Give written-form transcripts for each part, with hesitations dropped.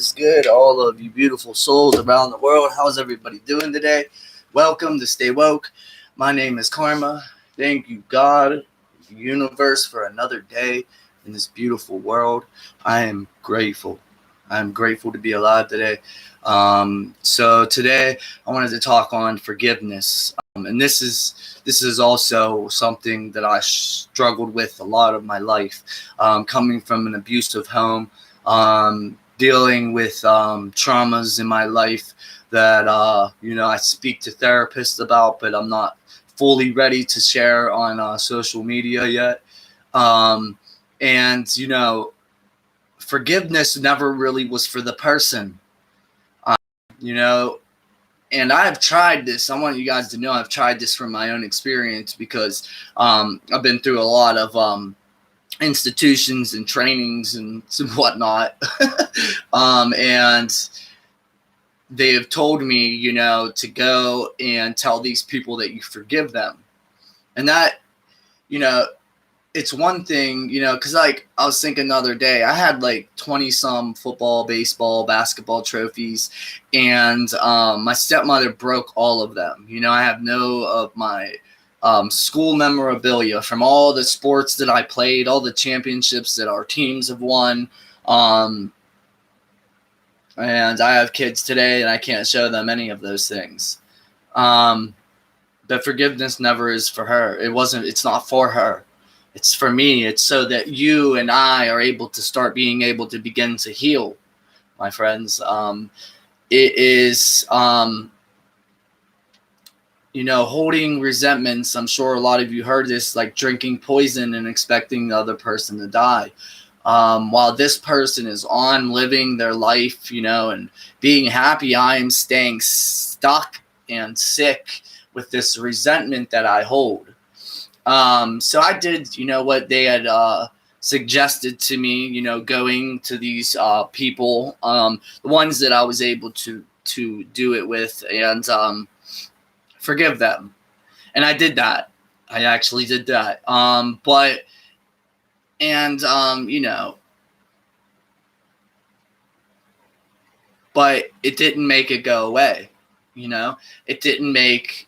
is good, all of you beautiful souls around the world? How's everybody doing today? Welcome to Stay Woke. My name is Xarma. Thank you, God, the universe, for another day in this beautiful world. I am grateful. I'm grateful to be alive today. So today I wanted to talk on forgiveness, and this is also something that I struggled with a lot of my life, coming from an abusive home, dealing with traumas in my life that I speak to therapists about, but I'm not fully ready to share on social media yet. And forgiveness never really was for the person, uh, you know. And I've tried this. I want you guys to know I've tried this from my own experience because I've been through a lot of institutions and trainings and whatnot. And they have told me, to go and tell these people that you forgive them. And that, it's one thing, because like I was thinking the other day, I had like 20 some football, baseball, basketball trophies, and my stepmother broke all of them. I have no of my school memorabilia from all the sports that I played, all the championships that our teams have won. And I have kids today, and I can't show them any of those things. But forgiveness never is for her. It's not for her. It's for me. It's so that you and I are able to start being able to begin to heal, my friends. It is, holding resentments. I'm sure a lot of you heard this, like drinking poison and expecting the other person to die. While this person is on living their life, and being happy, I am staying stuck and sick with this resentment that I hold. So I did, what they had suggested to me, going to these people, the ones that I was able to do it with, and forgive them. And I did that. I actually did that. But it didn't make it go away. It didn't make.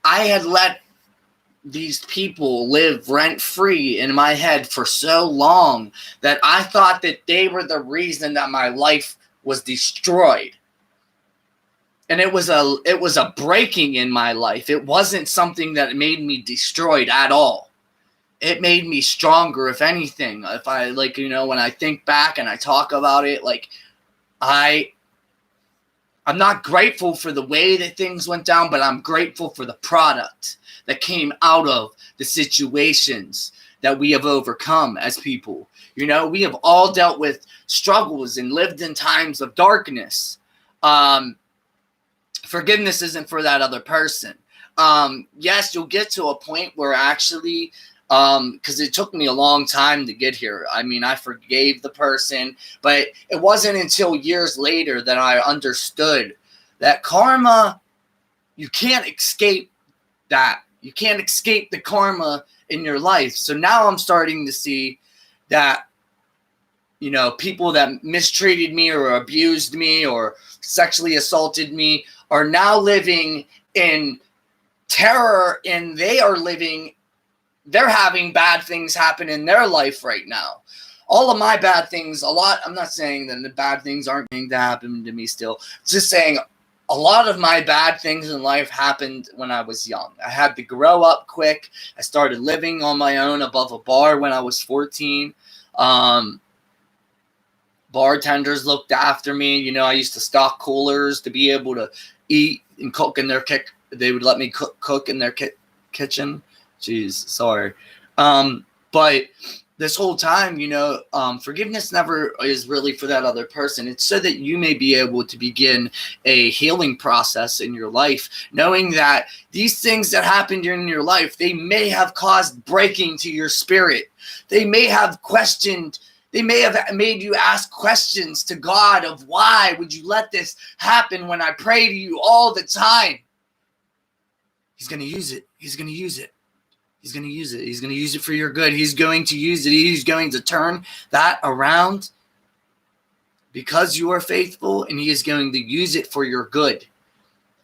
I had let these people live rent-free in my head for so long that I thought that they were the reason that my life was destroyed. And it was a breaking in my life. It wasn't something that made me destroyed at all. It made me stronger, if anything. If I, when I think back and I talk about it, I'm not grateful for the way that things went down, but I'm grateful for the product that came out of the situations that we have overcome as people. We have all dealt with struggles and lived in times of darkness. Forgiveness isn't for that other person. Yes, you'll get to a point where actually, because it took me a long time to get here. I mean, I forgave the person, but it wasn't until years later that I understood that karma, you can't escape that. You can't escape the karma in your life. So now I'm starting to see that, people that mistreated me or abused me or sexually assaulted me are now living in terror, and they're having bad things happen in their life right now. All of my bad things, I'm not saying that the bad things aren't going to happen to me still. Just saying a lot of my bad things in life happened when I was young. I had to grow up quick. I started living on my own above a bar when I was 14. Bartenders looked after me. I used to stock coolers to be able to eat and cook in their they would let me cook in their kitchen. Jeez, sorry. But this whole time, forgiveness never is really for that other person. It's so that you may be able to begin a healing process in your life, knowing that these things that happened in your life, they may have caused breaking to your spirit. They may have made you ask questions to God of why would you let this happen when I pray to you all the time? He's going to use it. He's going to use it. He's going to use it. He's going to use it for your good. He's going to use it. He's going to turn that around because you are faithful, and he is going to use it for your good.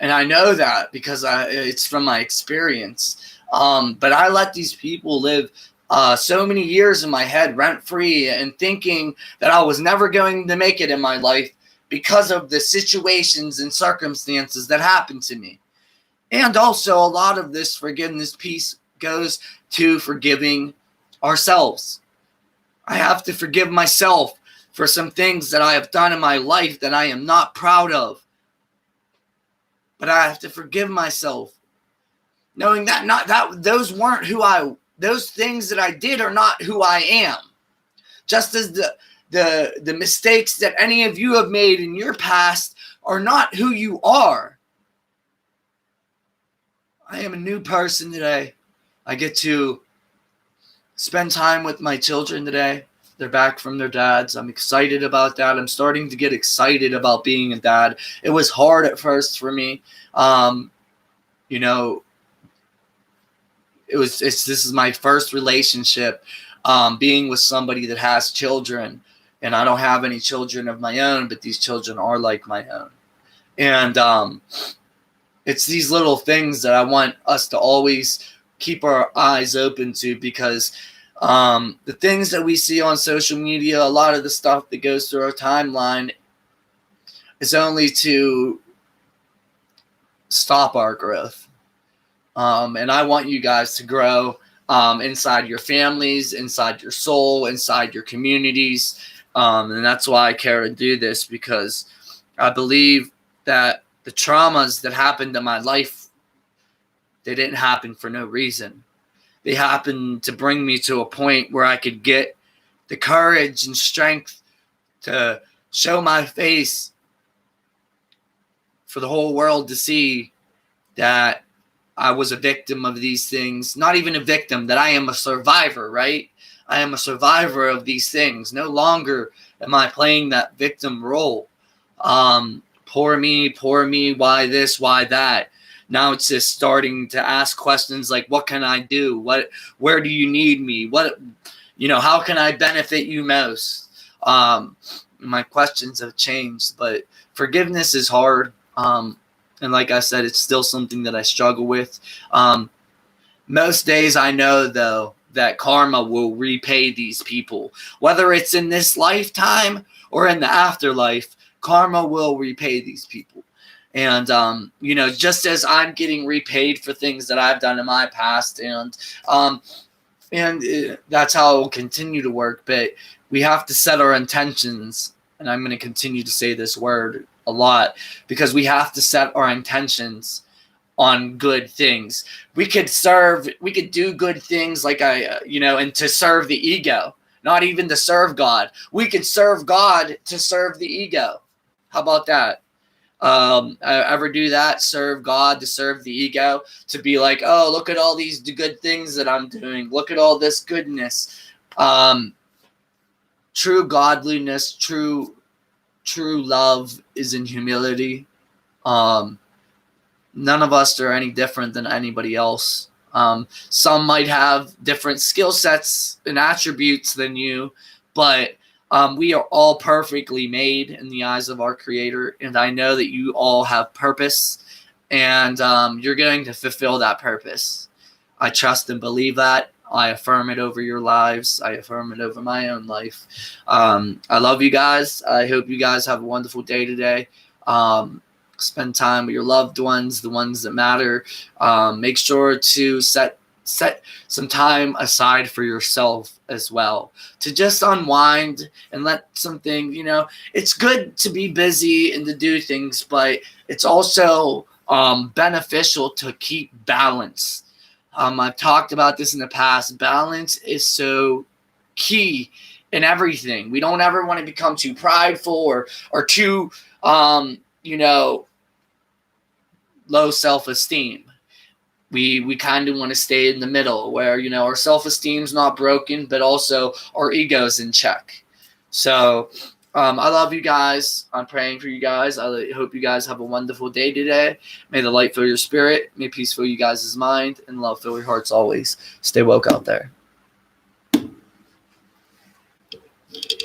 And I know that because it's from my experience. But I let these people live so many years in my head rent-free and thinking that I was never going to make it in my life because of the situations and circumstances that happened to me. And also a lot of this forgiveness piece goes to forgiving ourselves. I have to forgive myself for some things that I have done in my life that I am not proud of. But I have to forgive myself, knowing that those weren't those things that I did are not who I am. Just as the mistakes that any of you have made in your past are not who you are. I am a new person today. I get to spend time with my children today. They're back from their dads. I'm excited about that. I'm starting to get excited about being a dad. It was hard at first for me. You know, this is my first relationship, being with somebody that has children, and I don't have any children of my own, but these children are like my own. And it's these little things that I want us to always keep our eyes open to, because the things that we see on social media, a lot of the stuff that goes through our timeline is only to stop our growth. And I want you guys to grow inside your families, inside your soul, inside your communities. And that's why I care to do this, because I believe that the traumas that happened in my life, they didn't happen for no reason. They happened to bring me to a point where I could get the courage and strength to show my face for the whole world to see that I was a victim of these things. Not even a victim, that I am a survivor, right? I am a survivor of these things. No longer am I playing that victim role. Poor me, why this, why that? Now it's just starting to ask questions like, what can I do? Where do you need me? How can I benefit you most? My questions have changed, but forgiveness is hard. And like I said, it's still something that I struggle with. Most days I know, though, that karma will repay these people. Whether it's in this lifetime or in the afterlife, karma will repay these people. And, just as I'm getting repaid for things that I've done in my past, and that's how it will continue to work. But we have to set our intentions, and I'm going to continue to say this word a lot, because we have to set our intentions on good things. We could do good things like and to serve the ego, not even to serve God. We could serve God to serve the ego. How about that? I ever do that? Serve God to serve the ego, to be like, oh, look at all these good things that I'm doing. Look at all this goodness. True godliness, true love is in humility. None of us are any different than anybody else. Some might have different skill sets and attributes than you, but we are all perfectly made in the eyes of our Creator, and I know that you all have purpose, and you're going to fulfill that purpose. I trust and believe that. I affirm it over your lives. I affirm it over my own life. I love you guys. I hope you guys have a wonderful day today. Spend time with your loved ones, the ones that matter. Make sure to set some time aside for yourself as well, to just unwind and let something, it's good to be busy and to do things, but it's also beneficial to keep balance. I've talked about this in the past. Balance is so key in everything. We don't ever want to become too prideful or too, low self-esteem. We kind of want to stay in the middle where, our self-esteem's not broken, but also our ego's in check. So I love you guys. I'm praying for you guys. I hope you guys have a wonderful day today. May the light fill your spirit. May peace fill you guys' mind. And love fill your hearts always. Stay woke out there.